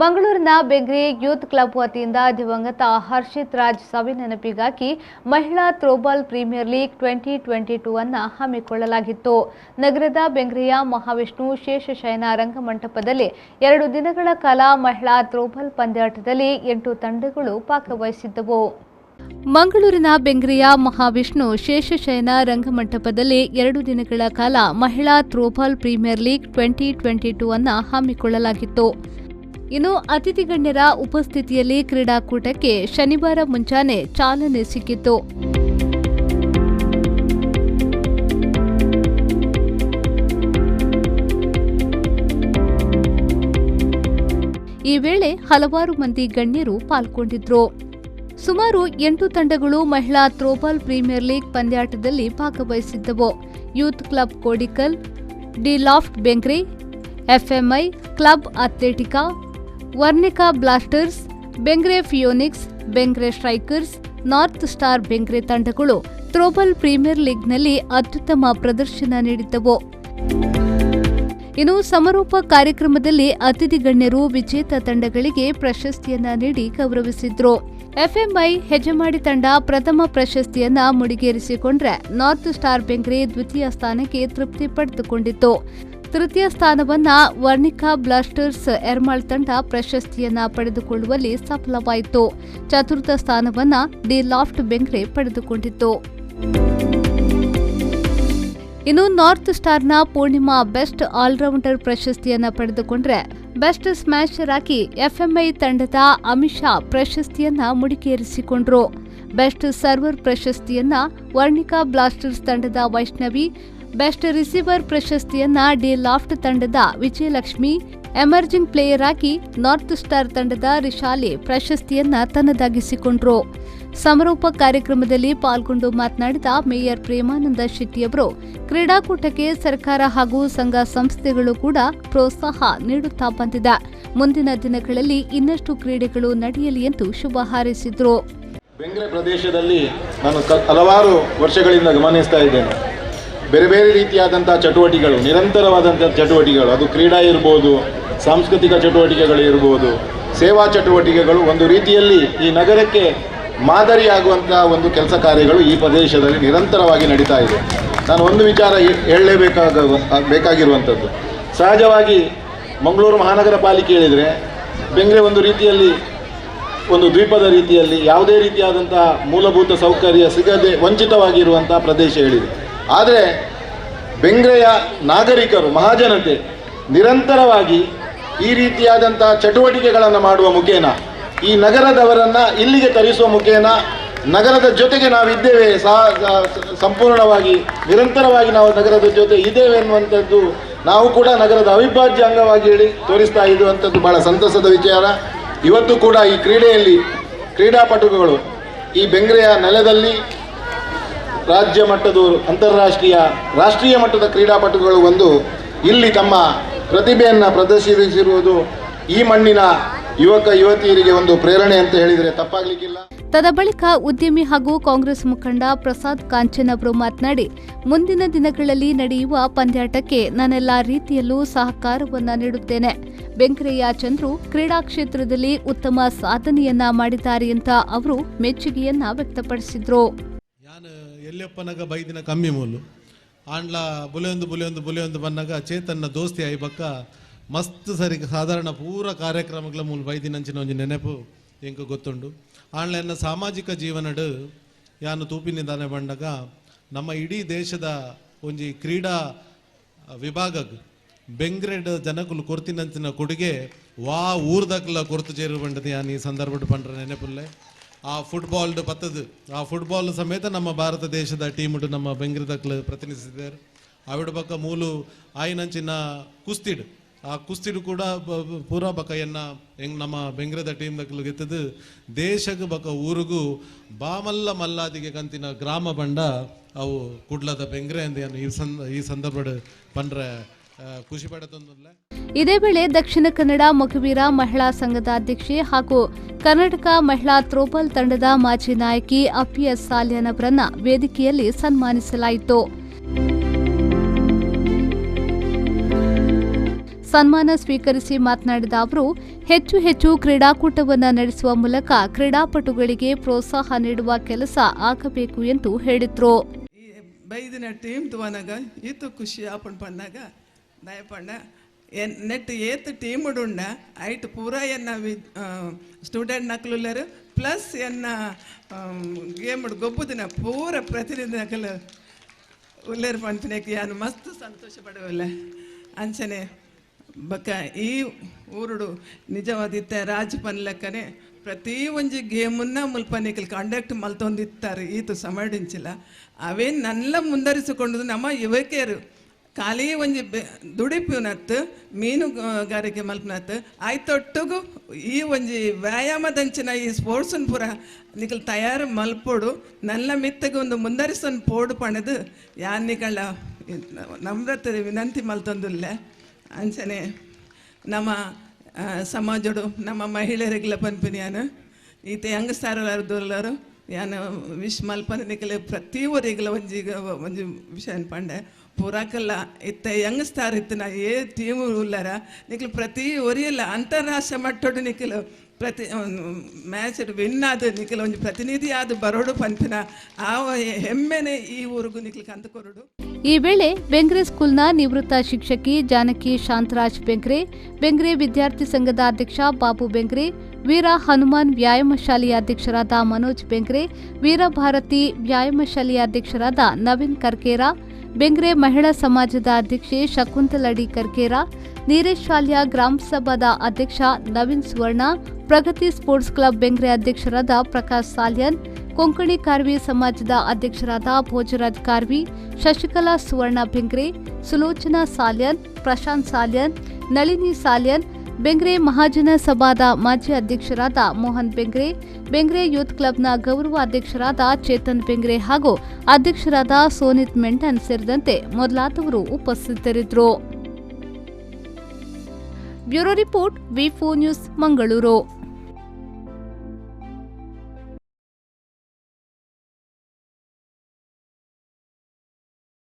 ಮಂಗಳೂರಿನ Bengre youth club ವತಿಯಿಂದ ದಿವಂಗತ ಹರ್ಷಿತ್ ರಾಜ್ ಸವಿ ನೆನಪಿಗಾಗಿ ಮಹಿಳಾ ಥ್ರೋಬಾಲ್ ಪ್ರೀಮಿಯರ್ ಲೀಗ್ 2022 ಅನ್ನು ಹಮ್ಮಿಕೊಳ್ಳಲಾಗಿತ್ತು. ನಗರದ ಬೆಂಗ್ರೆಯ ಮಹಾವಿಷ್ಣು ಶೇಷಶಯನ ರಂಗಮಂಟಪದಲ್ಲಿ 2 ದಿನಗಳ ಕಾಲ ಮಹಿಳಾ ಥ್ರೋಬಾಲ್ ಪಂದ್ಯಾಟದಲ್ಲಿ 8 ತಂಡಗಳು ಭಾಗವಹಿಸಿದ್ದವು. ಮಂಗಳೂರಿನ ಬೆಂಗ್ರೆಯ ಮಹಾವಿಷ್ಣು ಶೇಷಶಯನ ರಂಗಮಂಟಪದಲ್ಲಿ 2 ದಿನಗಳ ಕಾಲ ಮಹಿಳಾ ಥ್ರೋಬಾಲ್ ಪ್ರೀಮಿಯರ್ ಲೀಗ್ 2022 ಅನ್ನು ಹಮ್ಮಿಕೊಳ್ಳಲಾಗಿತ್ತು. ಇನ್ನು ಅತಿಥಿ ಗಣ್ಯರ ಉಪಸ್ಥಿತಿಯಲ್ಲಿ ಕ್ರೀಡಾಕೂಟಕ್ಕೆ ಶನಿವಾರ ಮುಂಜಾನೆ ಚಾಲನೆ ಸಿಕ್ಕಿತು. ಈ ವೇಳೆ ಹಲವಾರು ಮಂದಿ ಗಣ್ಯರು ಪಾಲ್ಗೊಂಡಿದ್ರು. ಸುಮಾರು 8 ತಂಡಗಳು ಮಹಿಳಾ ಥ್ರೋಬಾಲ್ ಪ್ರೀಮಿಯರ್ ಲೀಗ್ ಪಂದ್ಯಾಟದಲ್ಲಿ ಭಾಗವಹಿಸಿದ್ದವು. Youth club Kodikal, D loft Bengre, FMI club Athletica, Varnika blasters, Bengre phoenix, Bengre strikers, north star Bengre ತಂಡಗಳು ಥ್ರೋಬಾಲ್ ಪ್ರೀಮಿಯರ್ ಲೀಗ್ನಲ್ಲಿ ಅತ್ಯುತ್ತಮ ಪ್ರದರ್ಶನ ನೀಡಿದ್ದವು. ಇನ್ನು ಸಮಾರೋಪ ಕಾರ್ಯಕ್ರಮದಲ್ಲಿ ಅತಿಥಿ ಗಣ್ಯರು ವಿಜೇತ ತಂಡಗಳಿಗೆ ಪ್ರಶಸ್ತಿಯನ್ನ ನೀಡಿ ಗೌರವಿಸಿದ್ರು. ಎಫ್ಎಂಐ ಹೆಜಮಾಡಿ ತಂಡ ಪ್ರಥಮ ಪ್ರಶಸ್ತಿಯನ್ನ ಮುಡಿಗೇರಿಸಿಕೊಂಡ್ರೆ ನಾರ್ತ್ ಸ್ಟಾರ್ ಬೆಂಗ್ರೆ ದ್ವಿತೀಯ ಸ್ಥಾನಕ್ಕೆ ತೃಪ್ತಿ ಪಡೆದುಕೊಂಡಿತ್ತು. ತೃತೀಯ ಸ್ಥಾನವನ್ನ ವರ್ನಿಕಾ ಬ್ಲಾಸ್ಟರ್ಸ್ ಎರ್ಮಾಳ್ ತಂಡ ಪ್ರಶಸ್ತಿಯನ್ನ ಪಡೆದುಕೊಳ್ಳುವಲ್ಲಿ ಸಫಲವಾಯಿತು. ಚತುರ್ಥ ಸ್ಥಾನವನ್ನ ಡಿ ಲಾಫ್ಟ್ ಬೆಂಗ್ರೆ ಪಡೆದುಕೊಂಡಿತ್ತು. ಇನ್ನು ನಾರ್ತ್ ಸ್ಟಾರ್ನ ಪೂರ್ಣಿಮಾ ಬೆಸ್ಟ್ ಆಲ್ರೌಂಡರ್ ಪ್ರಶಸ್ತಿಯನ್ನ ಪಡೆದುಕೊಂಡ್ರೆ ಬೆಸ್ಟ್ ಸ್ಮ್ಯಾಶರ್ ಆಗಿ ಎಫ್ಎಂಐ ತಂಡದ ಅಮಿಷಾ ಪ್ರಶಸ್ತಿಯನ್ನ ಮುಡಿಗೇರಿಸಿಕೊಂಡ್ರು. ಬೆಸ್ಟ್ ಸರ್ವರ್ ಪ್ರಶಸ್ತಿಯನ್ನ ವರ್ನಿಕಾ ಬ್ಲಾಸ್ಟರ್ಸ್ ತಂಡದ ವೈಷ್ಣವಿ, ಬೆಸ್ಟ್ ರಿಸೀವರ್ ಪ್ರಶಸ್ತಿಯನ್ನ ಡಿ ಲಾಫ್ಟ್ ತಂಡದ ವಿಜಯಲಕ್ಷ್ಮಿ, ಎಮರ್ಜಿಂಗ್ ಪ್ಲೇಯರ್ ಆಗಿ ನಾರ್ತ್ ಸ್ಟಾರ್ ತಂಡದ ರಿಶಾಲಿ ಪ್ರಶಸ್ತಿಯನ್ನ ತನ್ನದಾಗಿಸಿಕೊಂಡ್ರು. ಸಮಾರೋಪ ಕಾರ್ಯಕ್ರಮದಲ್ಲಿ ಪಾಲ್ಗೊಂಡು ಮಾತನಾಡಿದ ಮೇಯರ್ ಪ್ರೇಮಾನಂದ ಶೆಟ್ಟಿಯವರು ಕ್ರೀಡಾಕೂಟಕ್ಕೆ ಸರ್ಕಾರ ಹಾಗೂ ಸಂಘ ಸಂಸ್ಥೆಗಳು ಕೂಡ ಪ್ರೋತ್ಸಾಹ ನೀಡುತ್ತಾ ಬಂದಿದೆ. ಮುಂದಿನ ದಿನಗಳಲ್ಲಿ ಇನ್ನಷ್ಟು ಕ್ರೀಡೆಗಳು ನಡೆಯಲಿ ಎಂದು ಶುಭ ಹಾರೈಸಿದರು. ಬೆಂಗ್ರೆ ಪ್ರದೇಶದಲ್ಲಿ ನಾನು ಹಲವಾರು ವರ್ಷಗಳಿಂದ ಗಮನಿಸ್ತಾ ಇದ್ದೇನೆ. ಬೇರೆ ಬೇರೆ ರೀತಿಯಾದಂಥ ಚಟುವಟಿಕೆಗಳು, ನಿರಂತರವಾದಂಥ ಚಟುವಟಿಕೆಗಳು, ಅದು ಕ್ರೀಡಾ ಇರ್ಬೋದು, ಸಾಂಸ್ಕೃತಿಕ ಚಟುವಟಿಕೆಗಳು ಇರ್ಬೋದು, ಸೇವಾ ಚಟುವಟಿಕೆಗಳು ಒಂದು ರೀತಿಯಲ್ಲಿ ಈ ನಗರಕ್ಕೆ ಮಾದರಿಯಾಗುವಂಥ ಒಂದು ಕೆಲಸ ಕಾರ್ಯಗಳು ಈ ಪ್ರದೇಶದಲ್ಲಿ ನಿರಂತರವಾಗಿ ನಡೀತಾ ಇದೆ. ನಾನು ಒಂದು ವಿಚಾರ ಬೇಕಾಗಿರುವಂಥದ್ದು, ಸಹಜವಾಗಿ ಮಂಗಳೂರು ಮಹಾನಗರ ಪಾಲಿಕೆ ಹೇಳಿದರೆ ಬೆಂಗ್ರೆ ಒಂದು ರೀತಿಯಲ್ಲಿ ಒಂದು ದ್ವೀಪದ ರೀತಿಯಲ್ಲಿ ಯಾವುದೇ ರೀತಿಯಾದಂಥ ಮೂಲಭೂತ ಸೌಕರ್ಯ ಸಿಗದೆ ವಂಚಿತವಾಗಿರುವಂಥ ಪ್ರದೇಶ ಹೇಳಿದೆ. ಆದರೆ ಬೆಂಗ್ರೆಯ ನಾಗರಿಕರು, ಮಹಾಜನತೆ ನಿರಂತರವಾಗಿ ಈ ರೀತಿಯಾದಂಥ ಚಟುವಟಿಕೆಗಳನ್ನು ಮಾಡುವ ಮುಖೇನ ಈ ನಗರದವರನ್ನು ಇಲ್ಲಿಗೆ ತರಿಸುವ ಮುಖೇನ ನಗರದ ಜೊತೆಗೆ ನಾವಿದ್ದೇವೆ, ಸಂಪೂರ್ಣವಾಗಿ ನಿರಂತರವಾಗಿ ನಾವು ನಗರದ ಜೊತೆ ಇದ್ದೇವೆ ಎನ್ನುವಂಥದ್ದು ನಾವು ಕೂಡ ನಗರದ ಅವಿಭಾಜ್ಯ ಅಂಗವಾಗಿ ಹೇಳಿ ತೋರಿಸ್ತಾ ಇರುವಂಥದ್ದು ಬಹಳ ಸಂತಸದ ವಿಚಾರ. ಇವತ್ತು ಕೂಡ ಈ ಕ್ರೀಡೆಯಲ್ಲಿ ಕ್ರೀಡಾಪಟುಗಳು ಈ ಬೆಂಗ್ರೆಯ ನೆಲದಲ್ಲಿ ರಾಜ್ಯ ಮಟ್ಟದ, ಅಂತಾರಾಷ್ಟ್ರೀಯ, ರಾಷ್ಟ್ರೀಯ ಮಟ್ಟದ ಕ್ರೀಡಾಪಟುಗಳು ಒಂದು ಇಲ್ಲಿ ತಮ್ಮ ಪ್ರತಿಭೆಯನ್ನು ಪ್ರದರ್ಶಿಸಿರುವುದು ಈ ಮಣ್ಣಿನ ಯುವಕ ಯುವತಿಯರಿಗೆ ಒಂದು ಪ್ರೇರಣೆ ಅಂತ ಹೇಳಿದರೆ ತಪ್ಪಾಗಲಿಕ್ಕಿಲ್ಲ. ತದಬಳಿಕ ಉದ್ಯಮಿ ಹಾಗೂ ಕಾಂಗ್ರೆಸ್ ಮುಖಂಡ ಪ್ರಸಾದ್ ಕಾಂಚನ್ ಅವರು ಮಾತನಾಡಿ, ಮುಂದಿನ ದಿನಗಳಲ್ಲಿ ನಡೆಯುವ ಪಂದ್ಯಾಟಕ್ಕೆ ನಾನೆಲ್ಲಾ ರೀತಿಯಲ್ಲೂ ಸಹಕಾರವನ್ನ ನೀಡುತ್ತೇನೆ. ಬೆಂಗ್ರೆಯ ಚಂದ್ರು ಕ್ರೀಡಾ ಕ್ಷೇತ್ರದಲ್ಲಿ ಉತ್ತಮ ಸಾಧನೆಯನ್ನ ಮಾಡಿದ್ದಾರೆ ಅಂತ ಅವರು ಮೆಚ್ಚುಗೆಯನ್ನ ವ್ಯಕ್ತಪಡಿಸಿದ್ರು. ಎಲ್ಲಪ್ಪನಾಗ ಬೈದಿನ ಕಮ್ಮಿ ಮೂಲು ಆಂಡ್ಲ ಬುಲೆಯೊಂದು ಬನ್ನಾಗ ಚೇತನ್ನ ದೋಸ್ತಿ ಐಬಕ್ಕ ಮಸ್ತ್ ಸರಿ ಸಾಧಾರಣ ಪೂರ ಕಾರ್ಯಕ್ರಮಗಳ ಮೂಲ ಬೈದಿನಂಚಿನ ಒಂಜಿ ನೆನಪು ಎಂಕ ಗೊತ್ತುಂಡು. ಆಂಡ್ಲ ಎನ್ನ ಸಾಮಾಜಿಕ ಜೀವನಡು ಯಾನು ತೂಪಿನಿಂದಾನೆ ಬಂದಾಗ ನಮ್ಮ ಇಡೀ ದೇಶದ ಒಂಜಿ ಕ್ರೀಡಾ ವಿಭಾಗಕ್ಕೆ ಬೆಂಗ್ರೆಡ್ ಜನಕುಲು ಕೊರ್ತಿನಂಚಿನ ಕೊಡುಗೆ ವಾ ಊರ್ದಕ್ಲ ಕೊರ್ತು ಚೇರು ಬಂಡದು ಯಾನು ಈ ಸಂದರ್ಭ ಪಂಡ್ರ ನೆನಪುಲ್ಲೆ. ಆ ಫುಟ್ಬಾಲ್ಡ್ ಪತ್ತದು ಆ ಫುಟ್ಬಾಲ್ ಸಮೇತ ನಮ್ಮ ಭಾರತ ದೇಶದ ಟೀಮ್ಡು ನಮ್ಮ ಬೆಂಗ್ರೆದಕ್ಲು ಪ್ರತಿನಿಧಿಸಿದ್ದಾರೆ. ಆವಿಡ ಬಕ್ಕ ಮೂಲು ಆಯ್ನಂಚಿನ ಕುಸ್ತಿಡು, ಆ ಕುಸ್ತಿಡು ಕೂಡ ಪೂರಾ ಬಕ್ಕ ಎನ್ನ ಹೆಂಗೆ ನಮ್ಮ ಬೆಂಗ್ರೆದ ಟೀಮ್ ದಕ್ಲು ಗೆತ್ತದು ದೇಶಕ್ಕೆ ಬಕ್ಕ ಊರಿಗೂ ಬಾಮಲ್ಲ ಮಲ್ಲಾದಿಗೆ ಕಂತಿನ ಗ್ರಾಮ ಬಂಡ ಅವು ಕುಡ್ಲದ ಬೆಂಗ್ರೆ ಅಂದ ಈ ಸಂದರ್ಭ ಪಂಡ್ರೆ ಖುಷಿ ಪಡೆದೊಂದಲ್ಲ. ಇದೇ ವೇಳೆ ದಕ್ಷಿಣ ಕನ್ನಡ ಮಗುವೀರ ಮಹಿಳಾ ಸಂಘದ ಅಧ್ಯಕ್ಷೆ ಹಾಗೂ ಕರ್ನಾಟಕ ಮಹಿಳಾ ಥ್ರೋಬಾಲ್ ತಂಡದ ಮಾಜಿ ನಾಯಕಿ ಅಪಿಎಸ್ ಸಾಲ್ಯಾನ್ ಅವರನ್ನ ವೇದಿಕೆಯಲ್ಲಿ ಸನ್ಮಾನಿಸಲಾಯಿತು. ಸನ್ಮಾನ ಸ್ವೀಕರಿಸಿ ಮಾತನಾಡಿದ ಅವರು ಹೆಚ್ಚು ಹೆಚ್ಚು ಕ್ರೀಡಾಕೂಟವನ್ನು ನಡೆಸುವ ಮೂಲಕ ಕ್ರೀಡಾಪಟುಗಳಿಗೆ ಪ್ರೋತ್ಸಾಹ ನೀಡುವ ಕೆಲಸ ಆಗಬೇಕು ಎಂದು ಹೇಳಿದರು. ಬೈದಿನ ಟೀಮ್ ತುವನಾಗ ಈತು ಖುಷಿ ಆಪಣ್ ಪಂಡಾಗ ದಯಪಂಡ ನೆಟ್ ಏತ್ ಟೀಮ್ ಉಂಡ ಐಟ್ ಪೂರ ಎನ್ನ ಸ್ಟೂಡೆಂಟ್ ನಕ್ಲುಲ್ಲರು ಪ್ಲಸ್ ಎನ್ನ ಗೇಮ್ ಗೊಬ್ಬುದಿನ ಪೂರ ಪ್ರತಿನಿಧಿ ನಕಲು ಉಲ್ಲೇರು ಪಂಪಿನಕ್ಕೆ ಯಾನು ಮಸ್ತ್ ಸಂತೋಷ ಪಡುವಲ್ಲ ಅಂಚನೆ ಬಕ್ಕ ಈ ಊರುಡು ನಿಜವಾದಿತ್ತ ರಾಜ್ ಪನ್ಲಕ್ಕನೆ ಪ್ರತಿ ಒಂಜಿ ಗೇಮನ್ನ ಮುಲ್ಪನಿಕಲ್ ಕಂಡಕ್ಟ್ ಮಲ್ತೊಂದಿತ್ತಾರೆ ಈತು ಸಮಡಿಂಚಿಲ್ಲ ಅವೇ ನಲ್ಲ ಮುಂದರಿಸಿಕೊಂಡು ನಮ್ಮ ಯುವಕಿಯರು ಖಾಲಿ ಒಂಜಿ ದುಡಿಪಿನತ್ತು ಮೀನುಗಾರಿಕೆ ಮಲ್ಪನತ್ತು ಆಯ್ತೊಟ್ಟಿಗೂ ಈ ಒಂಜಿ ವ್ಯಾಯಾಮದಂಚಿನ ಈ ಸ್ಪೋರ್ಟ್ಸನ್ ಪೂರ ನಿಕಲ್ ತಯಾರು ಮಲ್ಪೋಡು ನಲ್ಲ ಮಿತ್ತಗೆ ಒಂದು ಮುಂದರಿಸನ್ ಪೋಡು ಪಣದು ಯಾನಿಗಳ ನಮ್ರತೆ ವಿನಂತಿ ಮಲ್ತೊಂದಿಲ್ಲ ಅಂಚನೆ ನಮ್ಮ ಸಮಾಜಡು ನಮ್ಮ ಮಹಿಳೆಯರಿಗೆಲ್ಲ ಪನ್ಪಿನ್ಯಾನು ಈತ ಯಂಗ್ಸ್ಟಾರಲ್ಲರು ಯಾನು ವಿಶ್ ಮಲ್ಪನ ನಿಕಲೆ ಪ್ರತಿ ಊರಿಗೆಲ್ಲ ಒಂಜಿ ವಿಷಯ ಪಂಡೆ ಪೂರಾಕಲ್ಲ ಇತ್ತ ಯಂಗ್ಸ್ಟಾರ್ ಇತ್ತನ ಏ ಟೀಮ್ ಉಲ್ಲರ ನಿಕಲು ಪ್ರತಿ ಒರಿಯಲ್ಲ ಅಂತಾರಾಷ್ಟ್ರೀಯ ಮಟ್ಟೋಡು ನಿಕಲು ಪ್ರತಿ ಮ್ಯಾಚ್ ವಿನ್ ಆದ ನಿಕಲು ಒಂದು ಪ್ರತಿನಿಧಿ ಆದ ಬರೋಡು ಪಂಪಿನ ಆ ಹೆಮ್ಮೆನೆ ಈ ಊರಿಗೂ ನಿಕಲು ಕಂದುಕೊರಡು. ಈ ವೇಳೆ ಬೆಂಗ್ರೆ ಸ್ಕೂಲ್ನ ನಿವೃತ್ತ ಶಿಕ್ಷಕಿ ಜಾನಕಿ ಶಾಂತರಾಜ್ ಬೆಂಗ್ರೆ, ಬೆಂಗ್ರೆ ವಿದ್ಯಾರ್ಥಿ ಸಂಘದ ಅಧ್ಯಕ್ಷ ಬಾಬು ಬೆಂಗ್ರೆ, ವೀರ ಹನುಮಾನ್ ವ್ಯಾಯಾಮ ಶಾಲೆಯ ಅಧ್ಯಕ್ಷರಾದ ಮನೋಜ್ ಬೆಂಗ್ರೆ, ವೀರಭಾರತಿ ವ್ಯಾಯಾಮ ಶಾಲೆಯ ಅಧ್ಯಕ್ಷರಾದ ನವೀನ್ ಕರ್ಕೇರ, ಬೆಂಗ್ರೆ ಮಹಿಳಾ ಸಮಾಜದ ಅಧ್ಯಕ್ಷೆ ಶಕುಂತಲಡಿ ಕರ್ಕೇರ, ನೀರೇಶ್ ಶಾಲೆಯ ಗ್ರಾಮ ಸಭಾದ ಅಧ್ಯಕ್ಷ ನವೀನ್ ಸುವರ್ಣ, ಪ್ರಗತಿ ಸ್ಪೋರ್ಟ್ಸ್ ಕ್ಲಬ್ ಬೆಂಗ್ರೆ ಅಧ್ಯಕ್ಷರಾದ ಪ್ರಕಾಶ್ ಸಾಲ್ಯನ್, ಕೊಂಕಣಿ ಕಾರ್ವಿ ಸಮಾಜದ ಅಧ್ಯಕ್ಷರಾದ ಭೋಜರಾಜ್ ಕಾರ್ವಿ, ಶಶಿಕಲಾ ಸುವರ್ಣ ಬೆಂಗ್ರೆ, ಸುಲೋಚನಾ ಸಾಲ್ಯನ್, ಪ್ರಶಾಂತ್ ಸಾಲ್ಯನ್, ನಳಿನಿ ಸಾಲ್ಯನ್, ಬೆಂಗ್ರೆ ಮಹಾಜನ ಸಭಾದ ಮಾಜಿ ಅಧ್ಯಕ್ಷರಾದ ಮೋಹನ್ ಬೆಂಗ್ರೆ, ಬೆಂಗ್ರೆ ಯೂತ್ ಕ್ಲಬ್ನ ಗೌರವ ಅಧ್ಯಕ್ಷರಾದ ಚೇತನ್ ಬೆಂಗ್ರೆ ಹಾಗೂ ಅಧ್ಯಕ್ಷರಾದ ಸೋನಿತ್ ಮೆಂಟನ್ ಸೇರಿದಂತೆ ಮೊದಲಾದವರು ಉಪಸ್ಥಿತರಿದ್ದರು. ಬ್ಯೂರೋ ರಿಪೋರ್ಟ್ ವಿ4 ನ್ಯೂಸ್ ಮಂಗಳೂರು.